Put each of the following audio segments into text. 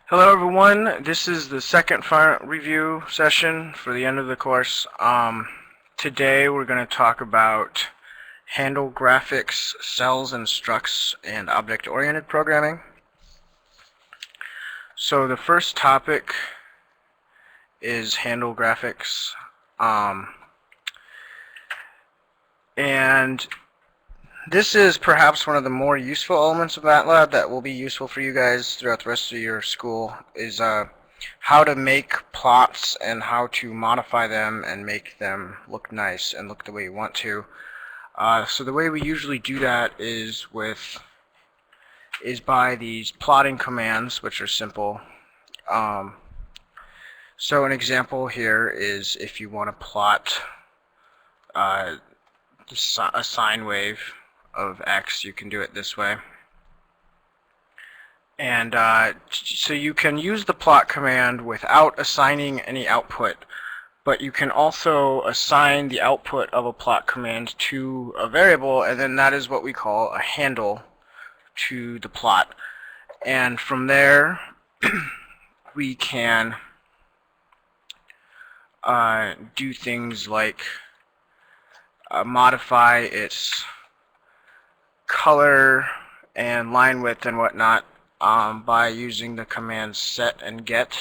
Hello everyone, this is the second review session for the end of the course. Today we're going to talk about handle graphics, cells and structs, and object-oriented programming. So the first topic is handle graphics. And this is perhaps one of the more useful elements of MATLAB that will be useful for you guys throughout the rest of your school, is how to make plots and how to modify them and make them look nice and look the way you want to. So the way we usually do that is by these plotting commands, which are simple. So an example here is if you want to plot a sine wave of x, you can do it this way. And so you can use the plot command without assigning any output, but you can also assign the output of a plot command to a variable, and then that is what we call a handle to the plot. And from there we can do things like modify its color and line width and whatnot by using the commands set and get.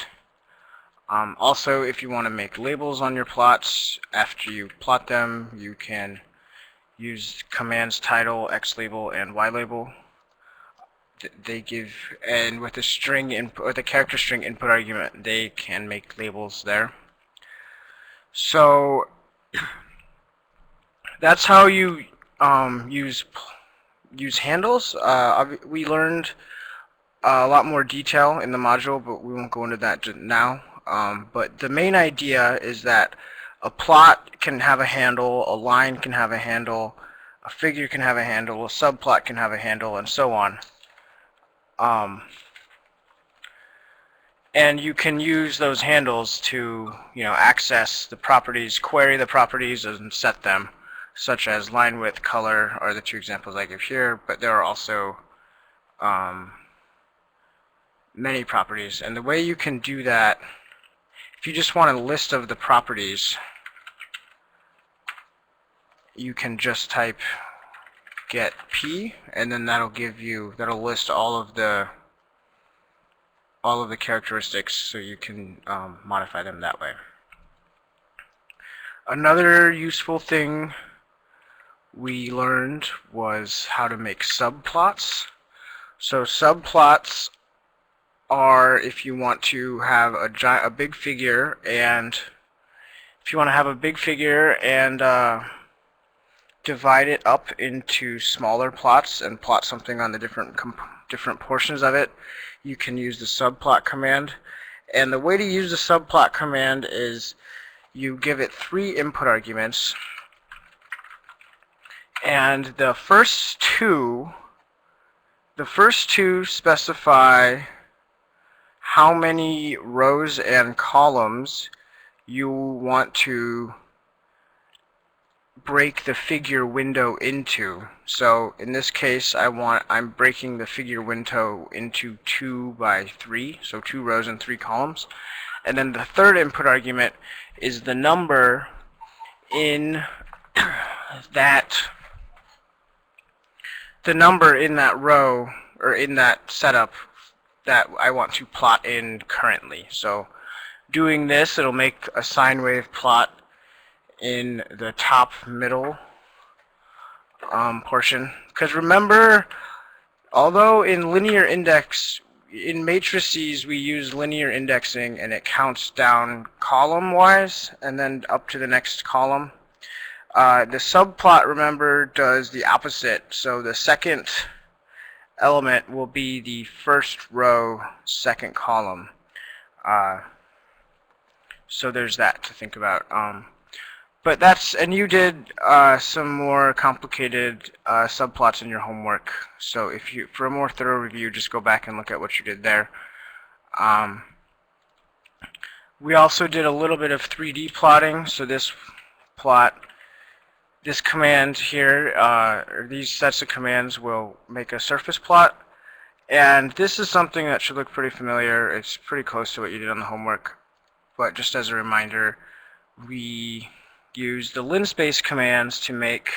Also, if you want to make labels on your plots after you plot them, you can use commands title, x label, and y label. They give, and with the string input or the character string input argument, they can make labels there. So that's how you use handles. We learned a lot more detail in the module, but we won't go into that now. But the main idea is that a plot can have a handle, a line can have a handle, a figure can have a handle, a subplot can have a handle, and so on. And you can use those handles to, access the properties, query the properties, and set them, such as line width, color are the two examples I give here, but there are also many properties. And the way you can do that, if you just want a list of the properties, you can just type get p, and then that'll list all of the characteristics, so you can modify them that way. Another useful thing we learned was how to make subplots. So subplots are if you want to have a big figure, and divide it up into smaller plots and plot something on the different portions of it, you can use the subplot command. And the way to use the subplot command is you give it 3 input arguments, and the first two specify how many rows and columns you want to break the figure window into. So in this case, I'm breaking the figure window into 2 by 3, so 2 rows and 3 columns. And then the third input argument is the number in that row, or in that setup, that I want to plot in currently. So doing this, it'll make a sine wave plot in the top middle portion. Because remember, although in matrices we use linear indexing, and it counts down column wise and then up to the next column, the subplot, remember, does the opposite. So the second element will be the first row, second column. So there's that to think about. But and you did some more complicated subplots in your homework. So for a more thorough review, just go back and look at what you did there. We also did a little bit of 3D plotting. So this command here, or these sets of commands will make a surface plot, And this is something that should look pretty familiar. It's pretty close to what you did on the homework. But just as a reminder, we use the linspace commands to make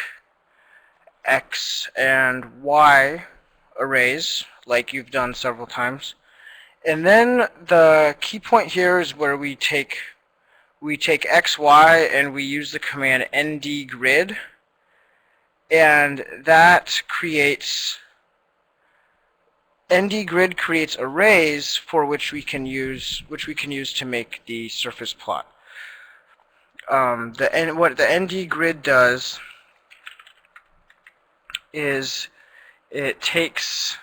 X and Y arrays, like you've done several times. And then the key point here is where we take X, Y, and we use the command ndgrid, and that creates ndgrid creates arrays for which we can use to make the surface plot. What the ndgrid does is it takes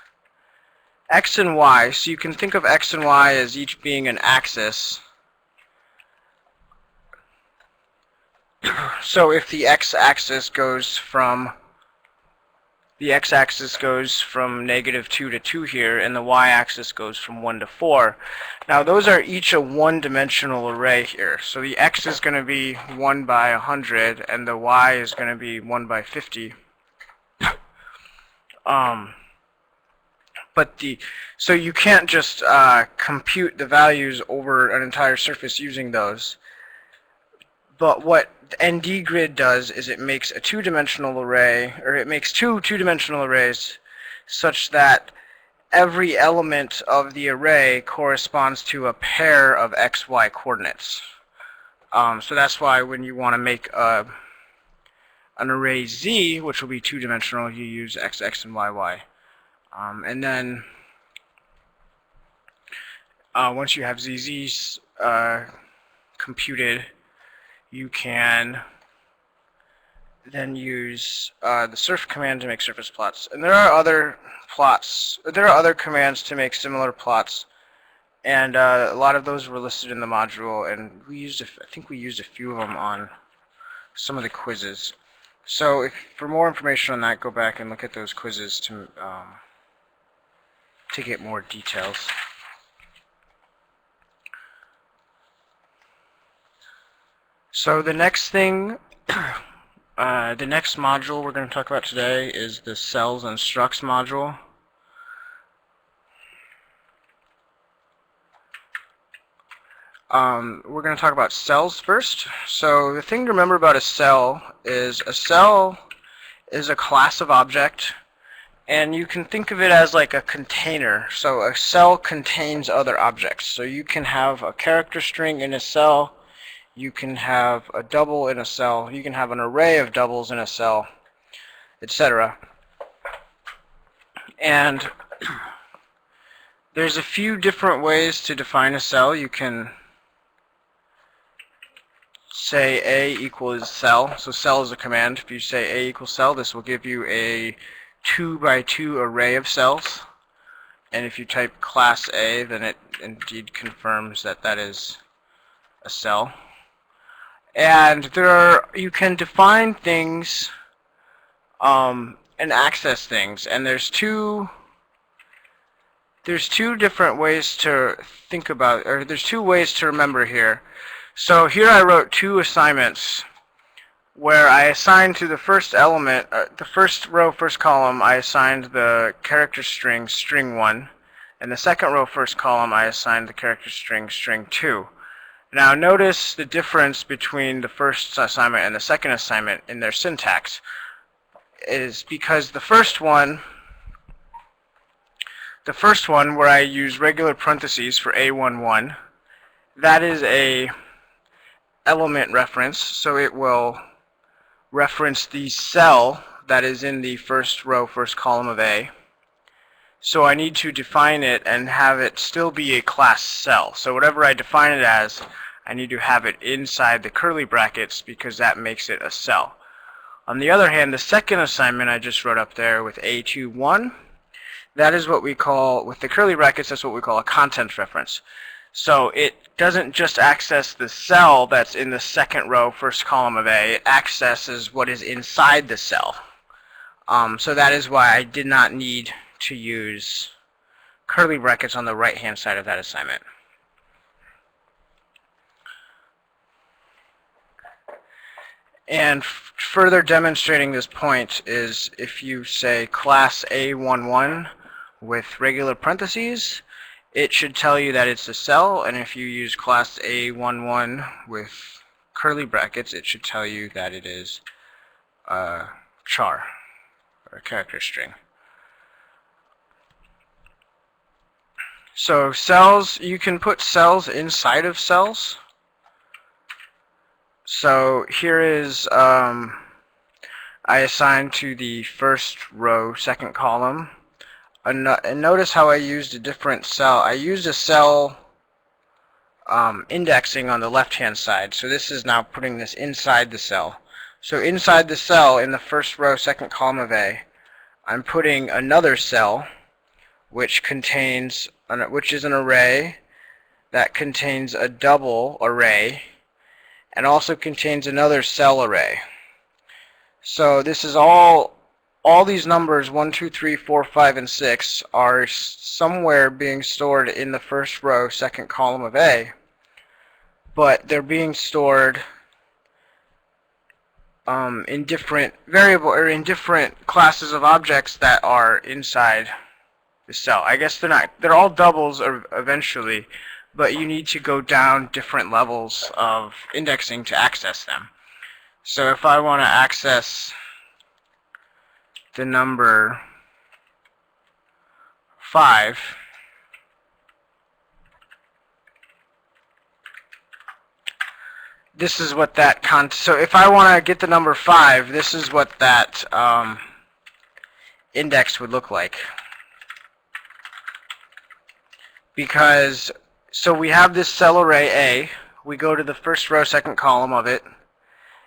X and Y, so you can think of X and Y as each being an axis. So if the x-axis goes from -2 to 2 here, and the y-axis goes from 1 to 4. Now those are each a one-dimensional array here. So the x is going to be 1 by 100, and the y is going to be 1 by 50. So you can't just compute the values over an entire surface using those. But what ndgrid does is it makes a two-dimensional array, or it makes two two-dimensional arrays such that every element of the array corresponds to a pair of xy coordinates. So that's why when you want to make an array Z, which will be two-dimensional, you use x, x, and y, y. And then once you have ZZs computed, you can then use the surf command to make surface plots. And there are other commands to make similar plots, and a lot of those were listed in the module, and I think we used a few of them on some of the quizzes. So for more information on that, go back and look at those quizzes to get more details. So the next thing, the next module we're going to talk about today is the cells and structs module. We're going to talk about cells first. So the thing to remember about a cell is a class of object, and you can think of it as like a container. So a cell contains other objects. So you can have a character string in a cell, you can have a double in a cell, you can have an array of doubles in a cell, etc. And there's a few different ways to define a cell. You can say A equals cell. So cell is a command. If you say A equals cell, this will give you a 2 by 2 array of cells. And if you type class A, then it indeed confirms that that is a cell. And you can define things and access things, and there's two different ways to think about, or there's two ways to remember here. So here I wrote two assignments where I assigned to the first element, the first row, first column, I assigned the character string string1, and the second row, first column, I assigned the character string string2. Now notice the difference between the first assignment and the second assignment in their syntax is because the first one where I use regular parentheses for A11, that is a element reference, so it will reference the cell that is in the first row, first column of A. So I need to define it and have it still be a class cell. So whatever I define it as, I need to have it inside the curly brackets because that makes it a cell. On the other hand, the second assignment I just wrote up there with A21, that is what we call, with the curly brackets, that's what we call a content reference. So it doesn't just access the cell that's in the second row, first column of A, it accesses what is inside the cell. So that is why I did not need to use curly brackets on the right-hand side of that assignment. And further demonstrating this point is if you say class A11, with regular parentheses, it should tell you that it's a cell, and if you use class A11 with curly brackets, it should tell you that it is a char, or a character string. So cells, you can put cells inside of cells. So here is, I assigned to the first row, second column. And notice how I used a different cell. I used a cell indexing on the left-hand side. So this is now putting this inside the cell. So inside the cell, in the first row, second column of A, I'm putting another cell, which is an array that contains a double array, and also contains another cell array. So this is all these numbers, 1, 2, 3, 4, 5, and 6, are somewhere being stored in the first row, second column of A, but they're being stored in different in different classes of objects that are inside the cell. I guess they're all doubles eventually, but you need to go down different levels of indexing to access them. So if I want to access the number 5, this is what that so if I want to get the number 5, this is what that index would look like. Because, so we have this cell array A, we go to the first row, second column of it,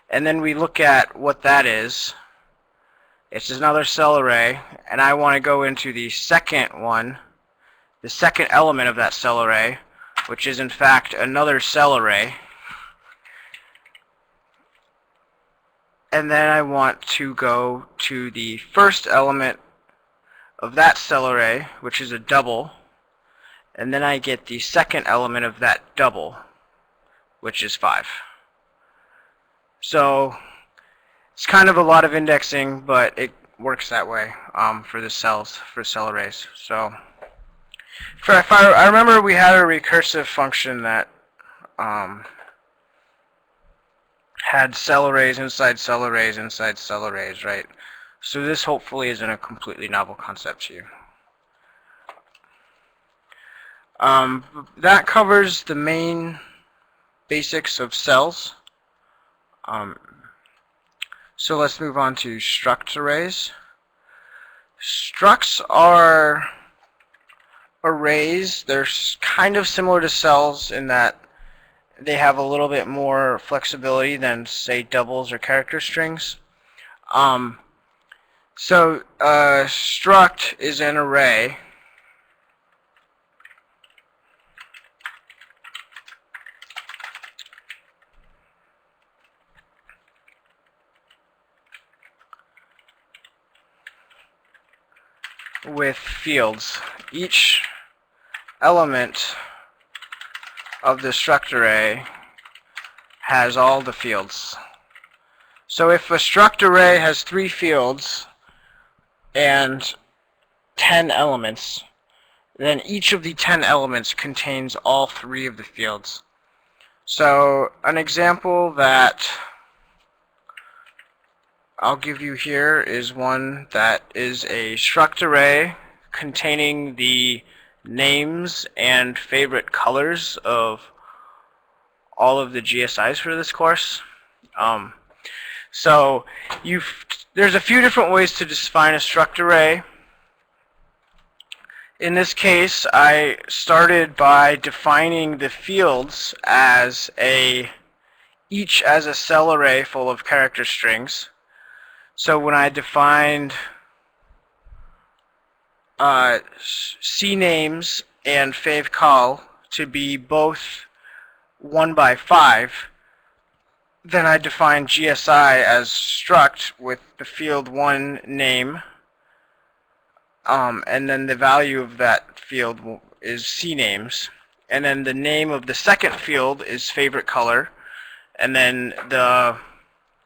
and then we look at what that is. It's another cell array, and I want to go into the second one, the second element of that cell array, which is in fact another cell array. And then I want to go to the first element of that cell array, which is a double, and then I get the second element of that double, which is 5. So it's kind of a lot of indexing, but it works that way for the cells, for cell arrays. So I remember we had a recursive function that had cell arrays inside cell arrays inside cell arrays, right? So this hopefully isn't a completely novel concept to you. That covers the main basics of cells. So let's move on to struct arrays. Structs are arrays. They're kind of similar to cells in that they have a little bit more flexibility than, say, doubles or character strings. So struct is an array with fields. Each element of the struct array has all the fields. So if a struct array has 3 fields and 10 elements, then each of the 10 elements contains all 3 of the fields. So an example that I'll give you here is one that is a struct array containing the names and favorite colors of all of the GSIs for this course. So there's a few different ways to define a struct array. In this case, I started by defining the fields as each as a cell array full of character strings. So when I defined cnames and favcol to be both 1 by 5, then I defined GSI as struct with the field 1 name, and then the value of that field is cnames, and then the name of the second field is favorite color, and then the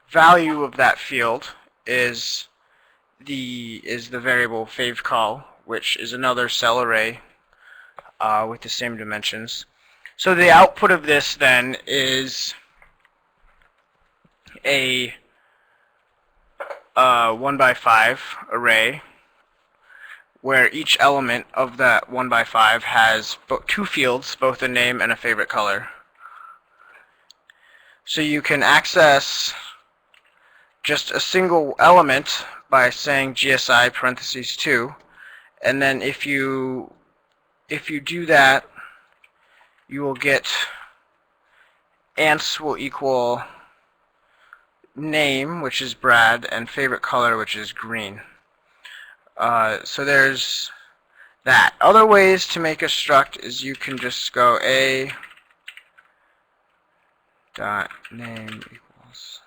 value of that field is the variable favcol, which is another cell array with the same dimensions. So the output of this then is a 1x5 array where each element of that 1x5 has two fields, both a name and a favorite color. So you can access just a single element by saying GSI parentheses 2, and then if you do that, you will get ants will equal name, which is Brad, and favorite color, which is green. So there's that. Other ways to make a struct is you can just go a dot name equals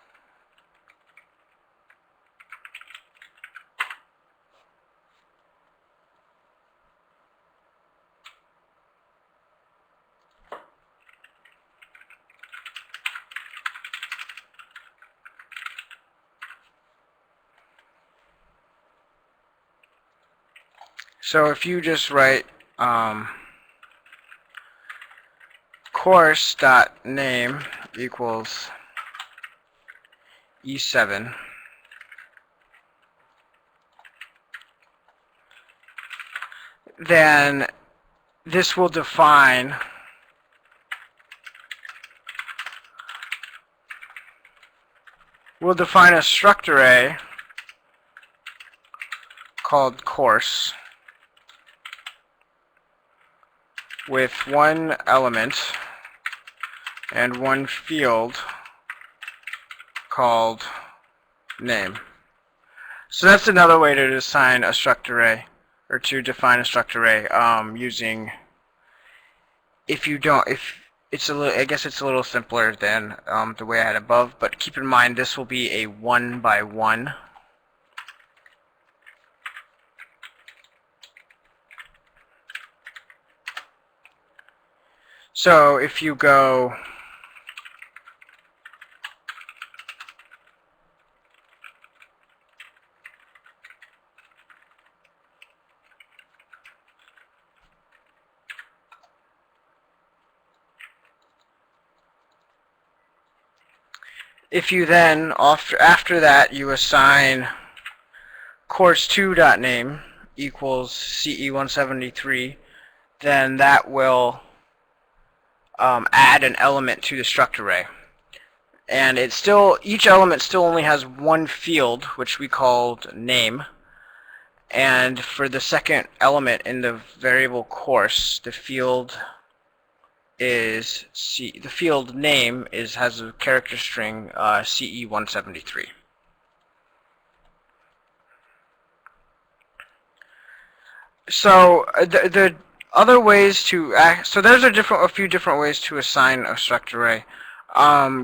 so if you just write course dot name equals E7, then this will define a struct array called course with one element and one field called name. So that's another way to assign a struct array, or to define a struct array, using, if it's a little, I guess it's a little simpler than the way I had above, but keep in mind this will be a 1x1. So if you go if you then, after that, you assign course2.name equals CE173, then that will add an element to the struct array. And it's still, each element still only has one field, which we called name. And for the second element in the variable course, the field is the field name has a character string CE173. So the other ways to so there's a few different ways to assign a struct array.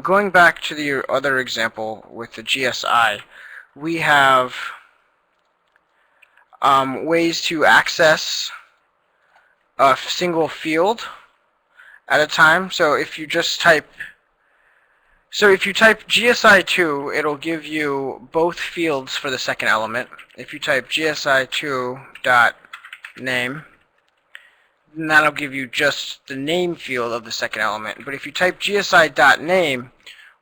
Going back to the other example with the GSI, we have ways to access a single field at a time. So if you just type GSI2, it'll give you both fields for the second element. If you type GSI2.name, then that'll give you just the name field of the second element. But if you type GSI.name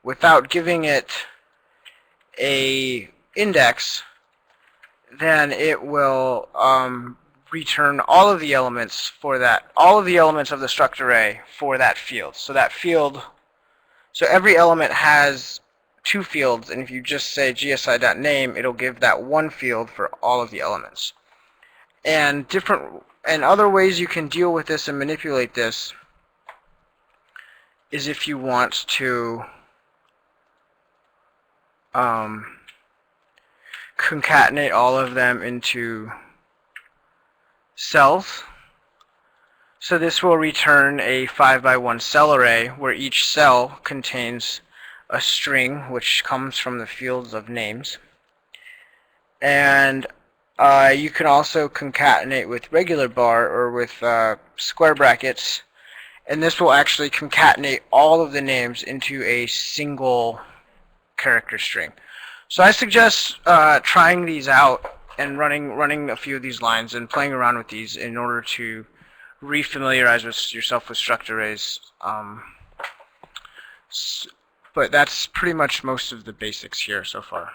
without giving it a index, then it will return all of the elements for that, all of the elements of the struct array for that field. So that field, so every element has two fields, and if you just say GSI.name, it'll give that one field for all of the elements. And other ways you can deal with this and manipulate this is if you want to concatenate all of them into cells. So this will return a 5x1 cell array where each cell contains a string which comes from the fields of names. And you can also concatenate with regular bar or with square brackets, and this will actually concatenate all of the names into a single character string. So I suggest trying these out and running a few of these lines and playing around with these in order to refamiliarize yourself with struct arrays. But that's pretty much most of the basics here so far.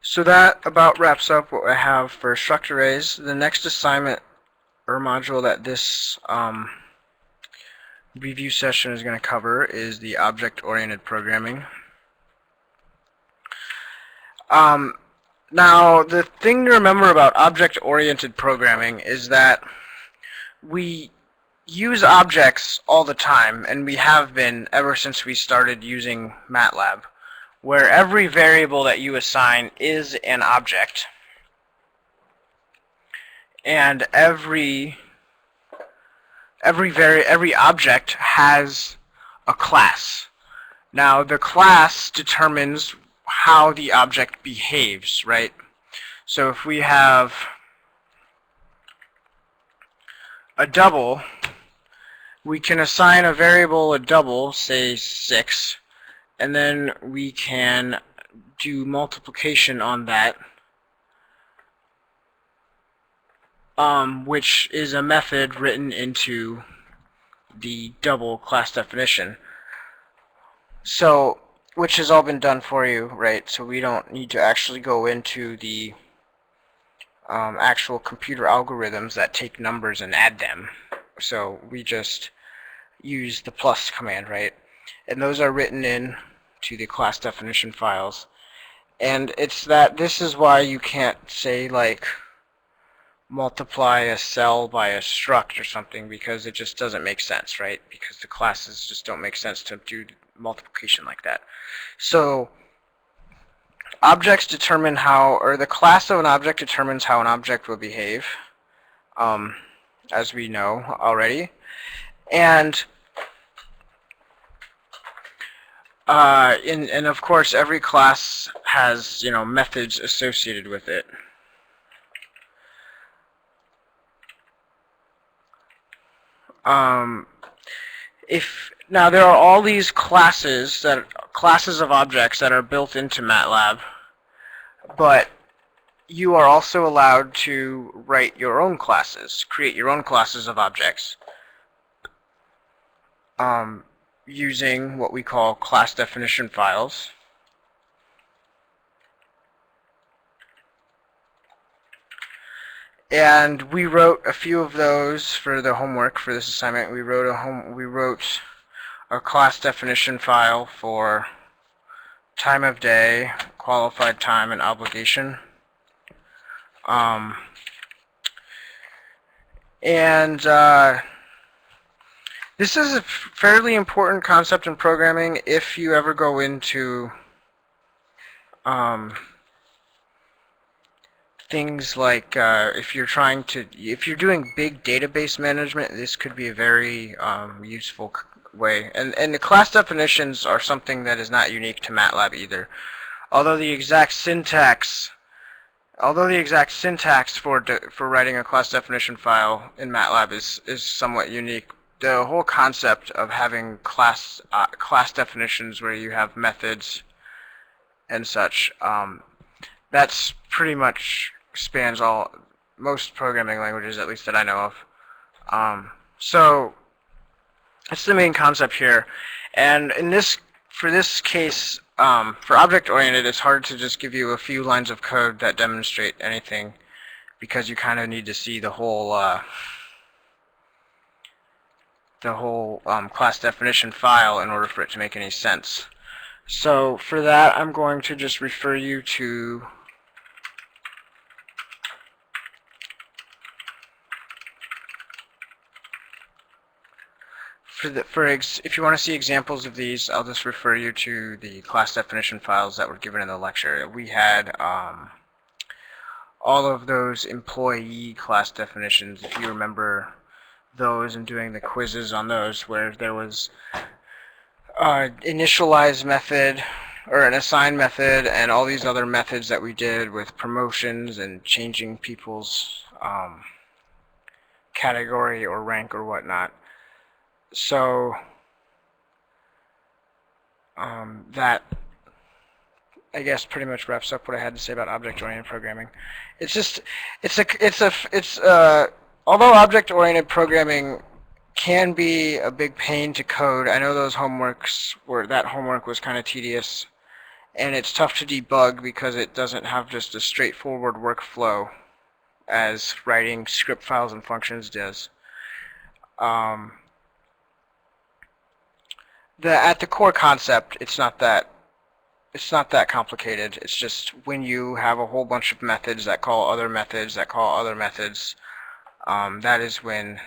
So that about wraps up what I have for struct arrays. The next assignment or module that this review session is going to cover is the object-oriented programming. Now, the thing to remember about object-oriented programming is that we use objects all the time, and we have been ever since we started using MATLAB, where every variable that you assign is an object, and every object has a class. Now, the class determines how the object behaves, right? So if we have a double, we can assign a variable a double, say 6, and then we can do multiplication on that, which is a method written into the double class definition. So, which has all been done for you, right? So we don't need to actually go into the actual computer algorithms that take numbers and add them. So we just use the plus command, right? And those are written in to the class definition files. And it's that this is why you can't say like multiply a cell by a struct or something, because it just doesn't make sense, right? Because the classes just don't make sense to do multiplication like that. So objects determine how, or the class of an object determines how an object will behave, as we know already. And and of course every class has, you know, methods associated with it. Now there are all these classes of objects that are built into MATLAB, but you are also allowed to write your own classes, create your own classes of objects, using what we call class definition files. And we wrote a few of those for the homework for this assignment. We wrote a class definition file for time of day, qualified time, and obligation. This is a fairly important concept in programming if you ever go into things like if you're doing big database management, this could be a very useful way. And the class definitions are something that is not unique to MATLAB either. Although the exact syntax for writing a class definition file in MATLAB is somewhat unique, the whole concept of having class definitions where you have methods and such, that's pretty much spans most programming languages, at least that I know of. So that's the main concept here. And for this case, for object-oriented, it's hard to just give you a few lines of code that demonstrate anything, because you kind of need to see the whole class definition file in order for it to make any sense. So for that, I'm going to just refer you to if you want to see examples of these, I'll just refer you to the class definition files that were given in the lecture. We had all of those employee class definitions, if you remember those, and doing the quizzes on those, where there was initialize method or an assign method and all these other methods that we did with promotions and changing people's category or rank or whatnot. So that, I guess, pretty much wraps up what I had to say about object-oriented programming. It's just, although object-oriented programming can be a big pain to code, I know that homework was kind of tedious, and it's tough to debug because it doesn't have just a straightforward workflow as writing script files and functions does. At the core concept, it's not that complicated. It's just when you have a whole bunch of methods that call other methods that call other methods, that is when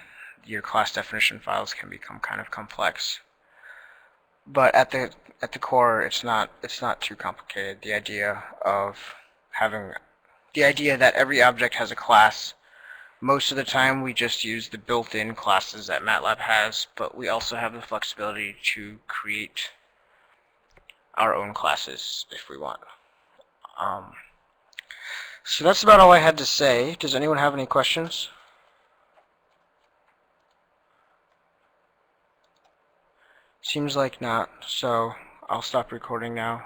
your class definition files can become kind of complex. But at the core, it's not too complicated. The idea that every object has a class. Most of the time we just use the built-in classes that MATLAB has, but we also have the flexibility to create our own classes if we want. So that's about all I had to say. Does anyone have any questions? Seems like not, so I'll stop recording now.